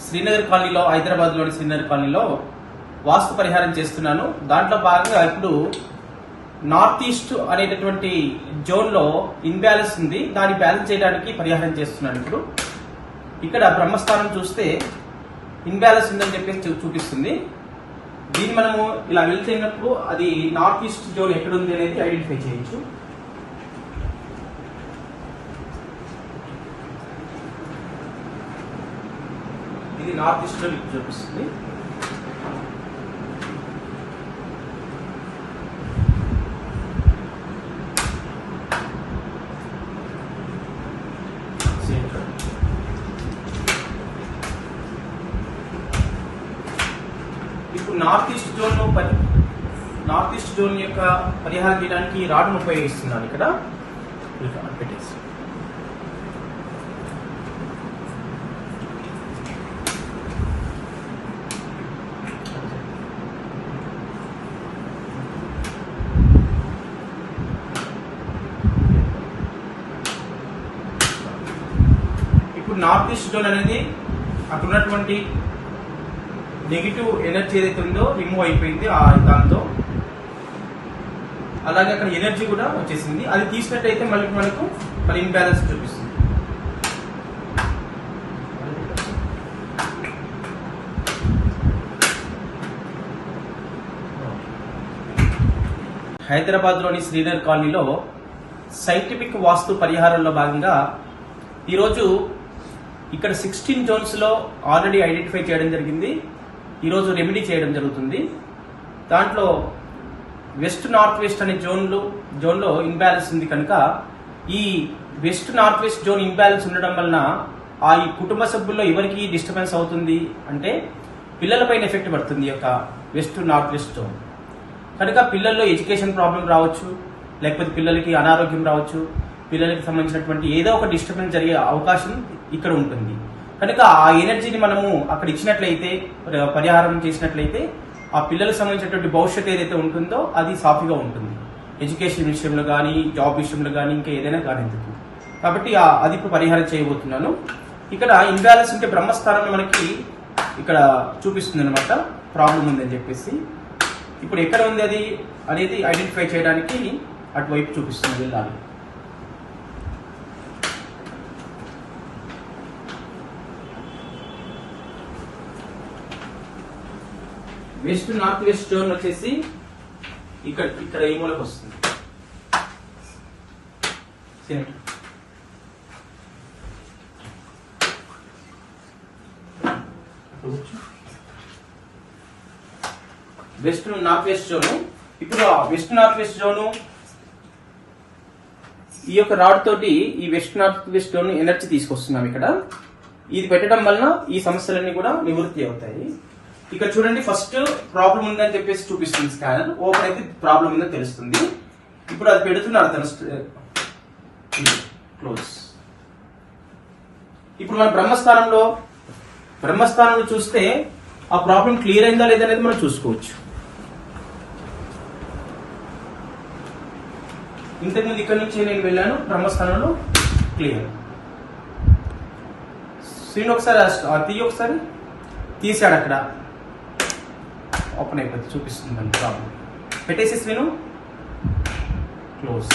శ్రీనగర్ కాలనీలో, హైదరాబాద్లోని శ్రీనగర్ కాలనీలో వాస్తు పరిహారం చేస్తున్నాను. దాంట్లో భాగంగా ఇప్పుడు నార్త్ ఈస్ట్ అనేటటువంటి జోన్లో ఇన్బ్యాలెన్స్ ఉంది. దాన్ని బ్యాలెన్స్ చేయడానికి పరిహారం చేస్తున్నాను. ఇప్పుడు ఇక్కడ బ్రహ్మస్థానం చూస్తే ఇన్బ్యాలెన్స్ ఉందని చెప్పేసి చూపిస్తుంది. దీన్ని మనము ఇలా వెళ్తున్నప్పుడు అది నార్త్ ఈస్ట్ జోన్ ఎక్కడ ఉంది అనేది ఐడెంటిఫై చేయొచ్చు. ఇది నార్త్ ఈస్ట్ జోన్ ఇప్పుడు చూపిస్తుంది. ఇప్పుడు నార్త్ ఈస్ట్ జోన్ యొక్క పరిహారం చేయడానికి రాడ్ను ఉపయోగిస్తున్నాను. ఇక్కడ పెట్టేసి ఇప్పుడు నార్త్ ఈస్ట్ జోన్ అనేది అక్కడ ఉన్నటువంటి నెగిటివ్ ఎనర్జీ ఏదైతే ఉందో రిమూవ్ అయిపోయింది దాంతో. అలాగే అక్కడ ఎనర్జీ కూడా వచ్చేసింది. అది తీసినట్టయితే మళ్ళీ మనకు మరి ఇన్బ్యాలెన్స్ చూపిస్తుంది. హైదరాబాద్లోని శ్రీనగర్ కాలనీలో సైంటిఫిక్ వాస్తు పరిహారంలో భాగంగా ఈరోజు ఇక్కడ 16 జోన్స్లో ఆల్రెడీ ఐడెంటిఫై చేయడం జరిగింది. ఈరోజు రెమెడీ చేయడం జరుగుతుంది. దాంట్లో వెస్ట్ నార్త్ వెస్ట్ అనే జోన్లో ఇన్బ్యాలెన్స్ ఉంది కనుక ఈ west north west zone imbalance ఉండడం వలన ఈ కుటుంబ సభ్యుల్లో ఎవరికి డిస్టర్బెన్స్ అవుతుంది అంటే పిల్లలపైన ఎఫెక్ట్ పడుతుంది ఈ యొక్క వెస్ట్ నార్త్ వెస్ట్ జోన్ కనుక. పిల్లల్లో ఎడ్యుకేషన్ ప్రాబ్లం రావచ్చు, లేకపోతే పిల్లలకి అనారోగ్యం రావచ్చు, పిల్లలకి సంబంధించినటువంటి ఏదో ఒక డిస్టర్బెన్స్ జరిగే అవకాశం ఇక్కడ ఉంటుంది. కనుక ఆ ఎనర్జీని మనము అక్కడ ఇచ్చినట్లయితే, పరిహారం చేసినట్లయితే ఆ పిల్లలకు సంబంధించినటువంటి భవిష్యత్తు ఏదైతే ఉంటుందో అది సాఫీగా ఉంటుంది. ఎడ్యుకేషన్ విషయంలో కానీ, జాబ్ విషయంలో కానీ, ఇంకా ఏదైనా కానీ ఎందుకు. కాబట్టి అది ఇప్పుడు పరిహారం చేయబోతున్నాను. ఇక్కడ ఇన్బ్యాలెన్స్ ఉంటే బ్రహ్మస్థానంలో మనకి ఇక్కడ చూపిస్తుంది అనమాట, ప్రాబ్లం ఉందని చెప్పేసి. ఇప్పుడు ఎక్కడ ఉంది అది అనేది ఐడెంటిఫై చేయడానికి అటువైపు చూపిస్తుంది, వెళ్ళాలి. వెస్ట్ నార్త్ వెస్ట్ జోన్ వచ్చేసి ఇక్కడ ఈ మూలకు వస్తుంది. West north west zone. ఇప్పుడు వెస్ట్ నార్త్ వెస్ట్ జోను ఈ యొక్క రాడ్ తోటి ఈ west north west zone energy తీసుకొస్తున్నాం. ఇక్కడ ఇది పెట్టడం వలన ఈ సమస్యలన్నీ కూడా నివృత్తి అవుతాయి. ఇక్కడ చూడండి, ఫస్ట్ ప్రాబ్లం ఉందని చెప్పేసి చూపిస్తుంది స్కానర్. ఓపెన్ అయితే ప్రాబ్లం ఉందని తెలుస్తుంది. ఇప్పుడు అది పెడుతున్నారు తన క్లోజ్. ఇప్పుడు మన బ్రహ్మస్థానంలో చూస్తే ఆ ప్రాబ్లం క్లియర్ అయిందా లేదా అనేది మనం చూసుకోవచ్చు. ఇంతకుముందు ఇక్కడ నుంచి నేను వెళ్ళాను, బ్రహ్మస్థానంలో క్లియర్. స్క్రీన్ ఒకసారి ఒకసారి తీసాడు, అక్కడ ఓపెన్ అయిపోతుంది, చూపిస్తుంది ప్రాబ్లం. పెట్టేసి స్క్రీన్ క్లోజ్.